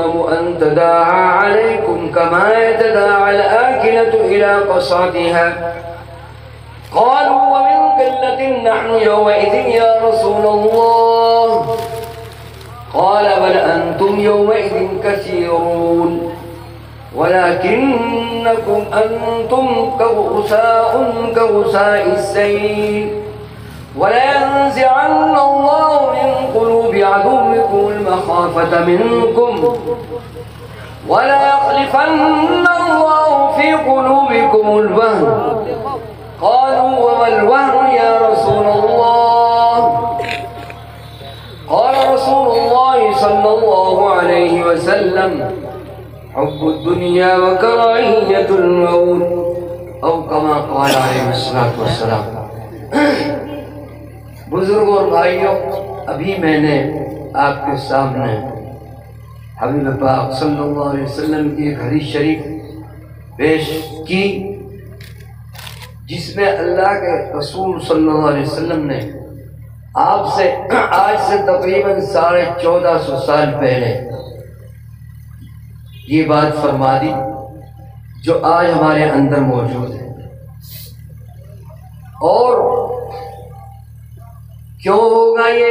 اليوم أن تداعى عليكم كما يتداعى الآكلة إلى قصعتها قالوا ومن قلة نحن يومئذ يا رسول الله قال بل أنتم يومئذ كثيرون ولكنكم أنتم كغثاء السيل ولينزعن الله من قلوب عدوكم المخافة منكم وليقذفن الله في قلوبكم الوهن قالوا وما الوهن يا رسول الله قال رسول الله صلى الله عليه وسلم حب الدنيا وكراهية الموت أو كما قال عليه الصلاة والسلام. بزرگوں اور بھائیوں، ابھی میں نے آپ کے سامنے حبیب پاک صلی اللہ علیہ وسلم کی ایک حدیث شریف پیش کی جس میں اللہ کے رسول صلی اللہ علیہ وسلم نے آپ سے آج سے تقریباً 1450 سال پہلے یہ بات فرما دی جو آج ہمارے اندر موجود ہے. اور کیوں ہوگا یہ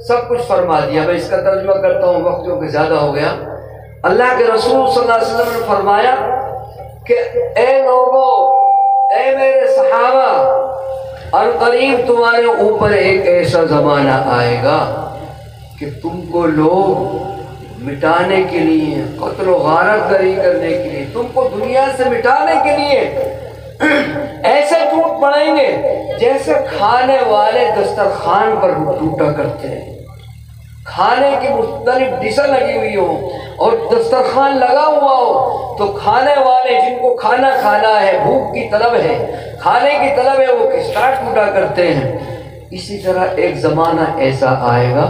سب کچھ فرما دیا. میں اس کا ترجمہ کرتا ہوں، وقت جو کہ زیادہ ہو گیا. اللہ کے رسول صلی اللہ علیہ وسلم نے فرمایا کہ اے لوگوں، اے میرے صحابہ، عنقریب تمہارے اوپر ایک ایسا زمانہ آئے گا کہ تم کو لوگ مٹانے کے لیے، قتل و غارت گری کرنے کے لیے، تم کو دنیا سے مٹانے کے لیے ایسے ٹوٹ پڑیں گے جیسے کھانے والے دسترخوان پر ٹوٹا کرتے ہیں. کھانے کی مختلف ڈشیں لگی ہوئی ہوں اور دسترخوان لگا ہوا ہو تو کھانے والے جن کو کھانا کھانا ہے، بھوک کی طلب ہے، کھانے کی طلب ہے، وہ کس طرح ٹوٹا کرتے ہیں. اسی طرح ایک زمانہ ایسا آئے گا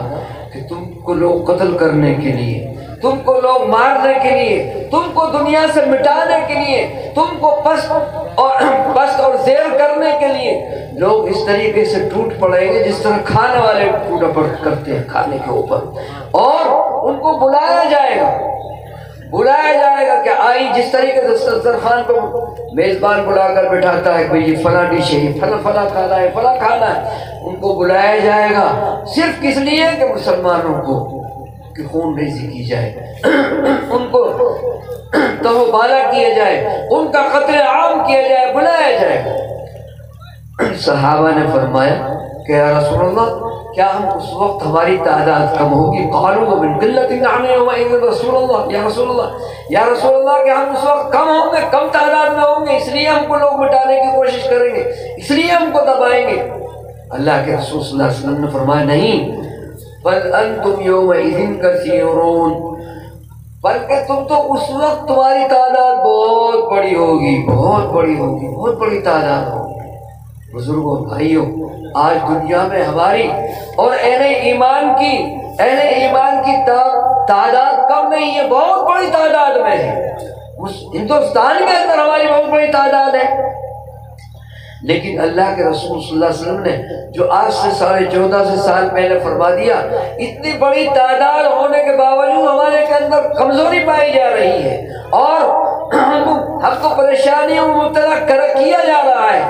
کہ تم کو لوگ قتل کرنے کے لیے، تم کو لوگ مارنے کے لیے، تم کو دنیا سے مٹانے کے لیے، تم کو پست اور زیر کرنے کے لیے لوگ اس طریقے سے ٹوٹ پڑیں گے جس طرح کھانے والے ٹوٹا پڑ کرتے ہیں کھانے کے اوپر. اور ان کو بلایا جائے گا کہ آئی، جس طریقے سے دسترخوان کو میزبان بلا کر بٹھاتا ہے کہ یہ فلاں ڈش ہے، یہ فلاں کھانا ہے، فلاں کھانا ہے. ان کو بلایا جائے گا صرف کس لیے کہ مسلمانوں کو کہ خون ریزی کی جائے، ان کو تہو بالا کیا جائے، ان کا قتل عام کیا جائے، بلایا جائے. صحابہ نے فرمایا کہ یا رسول اللہ، کیا ہم اس وقت ہماری تعداد کم ہوگی؟ قالوا ومن قلة نحن يومئذ رسول اللہ، یا رسول اللہ کہ ہم اس وقت کم ہوں گے، کم تعداد میں ہوں گے، اس لیے ہم کو لوگ مٹانے کی کوشش کریں گے، اس لیے ہم کو دبائیں گے. اللہ کے رسول صلی اللہ علیہ وسلم نے فرمایا نہیں، بل انتم یومئذ کثیرون، بلکہ تم تو اس وقت تمہاری تعداد بہت بڑی ہوگی، بہت بڑی تعداد ہوگی. بزرگوں، بھائیوں، آج دنیا میں ہماری اور اہل ایمان کی تعداد کم نہیں ہے، بہت بڑی تعداد میں ہے. ہندوستان کے اندر ہماری بہت بڑی تعداد ہے. لیکن اللہ کے رسول صلی اللہ علیہ وسلم نے جو آج سے 1450 سال پہلے فرما دیا، اتنی بڑی تعداد ہونے کے باوجود ہمارے کے اندر کمزوری پائی جا رہی ہے اور ہم کو پریشانیوں میں مبتلا کیا جا رہا ہے.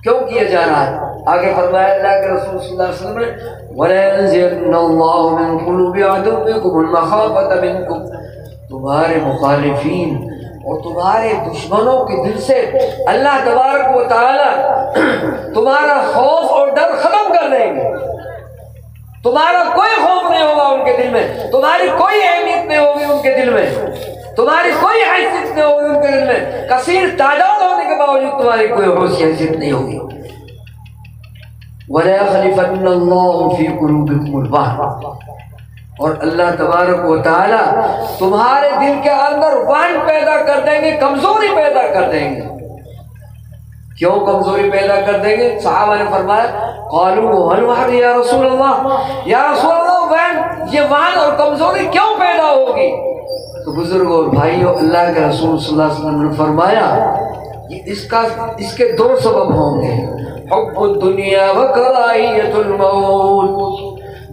کیوں کیا جا رہا ہے؟ آگے فرمایا اللہ کے رسول صلی اللہ علیہ وسلم نے وَلَيَنزِعَنَّ اللَّهُ مِن قُلُوبِ عَدُوِّكُمُ الْمَخَافَةَ مِنكُمْ، تمہارے مخالفین اور تمہارے دشمنوں کے دل سے اللہ تبارک و تعالی تمہارا خوف اور ڈر ختم کر دیں گے. تمہارا کوئی خوف نہیں ہوگا ان کے دل میں، تمہاری کوئی اہمیت نہیں ہوگی ان کے دل میں، تمہاری کوئی حیثیت نہیں ہوگی ان کے دل میں. کثیر تعداد ہونے کے باوجود تمہاری کوئی حیثیت نہیں ہوگی. وَلَيَخْلِفَنَّ اللَّهُ فِي قُلُوبِكُمُ الْوَهْنَ، اور اللہ تبارک و تعالی تمہارے دل کے اندر وہن پیدا کر دیں گے، کمزوری پیدا کر دیں گے. کیوں کمزوری پیدا کر دیں گے؟ صحابہ نے فرمایا قالوا وَالْوَهْنُ یا رسول اللہ، یا رسول اللہ یہ وہن اور کمزوری کیوں پیدا ہوگی؟ تو بزرگوں اور بھائیوں، اللہ کے رسول صلی اللہ علیہ وسلم نے فرمایا اس کے 2 سبب ہوں گے، حب الدنیا و کراہیت الموت.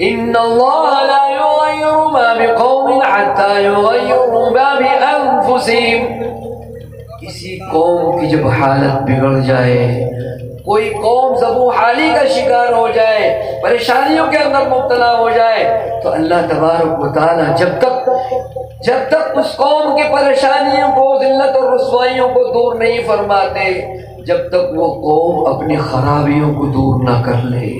ان اللہ لا یغیر ما بقوم حتی یغیروا ما بانفسهم۔ کسی قوم کی جب حالت بگڑ جائے، کوئی قوم زبوں حالی کا شکار ہو جائے، پریشانیوں کے اندر مبتلا ہو جائے، تو اللہ تبارک و تعالی جب تک اس قوم کی پریشانیوں کو، ذلت اور رسوائیوں کو دور نہیں فرماتے، جب تک وہ قوم اپنی خرابیوں کو دور نہ کر لے،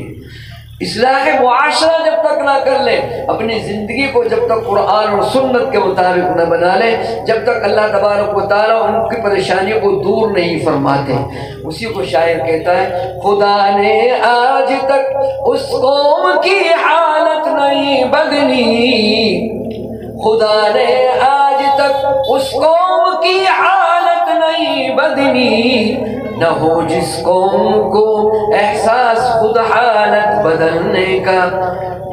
اصلاح معاشرہ جب تک نہ کر لے، اپنی زندگی کو جب تک قرآن اور سنت کے مطابق نہ بنا لے، جب تک اللہ تبارک و تعالیٰ ان کی پریشانیوں کو دور نہیں فرماتے۔ اسی کو شاعر کہتا ہے، خدا نے آج تک اس قوم کی حالت نہیں بدلی، خدا نے آج تک اس قوم کی حالت نہیں بدلی، نہ ہو جس قوم کو احساس خود حالت بدلنے کا۔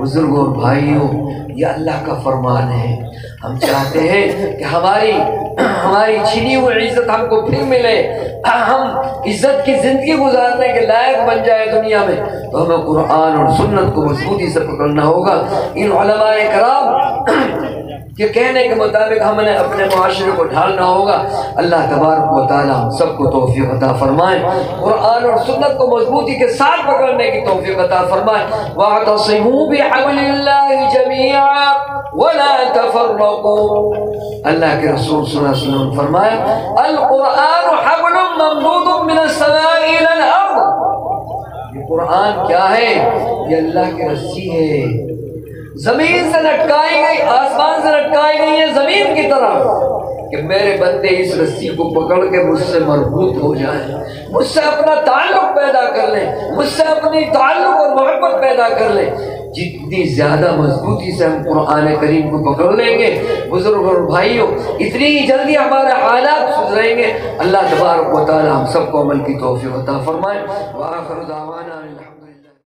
بزرگوں اور بھائیوں، یہ اللہ کا فرمان ہے۔ ہم چاہتے ہیں کہ ہماری چھینی ہوئی عزت ہم کو پھر ملے، ہم عزت کی زندگی گزارنے کے لائق بن جائے دنیا میں، تو ہمیں قرآن اور سنت کو مضبوطی سے پکڑنا ہوگا۔ ان علماء کرام کہ کہنے کے مطابق ہم نے اپنے معاشرے کو ڈھالنا ہوگا۔ اللہ تبارک و تعالی ہم سب کو توفیق عطا فرمائے، قرآن اور سنت کو مضبوطی کے ساتھ پکڑنے کی توفیق عطا فرمائے۔ وَاعْتَصِمُوا بِحَبْلِ اللَّهِ جَمِيعًا وَلَا تَفَرَّقُوا۔ اللہ کے رسول صلی اللہ علیہ وسلم نے فرمایا، القرآن حبل ممدود من السماء إلى الأرض۔ یہ قرآن کیا ہے؟ یہ اللہ کی رسی ہے، زمین سے لٹکائی گئی، آسمان سے لٹکائی گئی ہے زمین کی طرف، کہ میرے بندے اس رسی کو پکڑ کے مجھ سے مربوط ہو جائیں، مجھ سے اپنا تعلق پیدا کر لیں، مجھ سے اپنی تعلق اور محبت پیدا کر لیں۔ جتنی زیادہ مضبوطی سے ہم قرآن کریم کو پکڑ لیں گے بزرگ اور بھائیوں، اتنی ہی جلدی ہمارے حالات سدھریں گے۔ اللہ تبارک و تعالی ہم سب کو عمل کی توفیق عطا فرمائے۔ وآخر دعوانا الحمد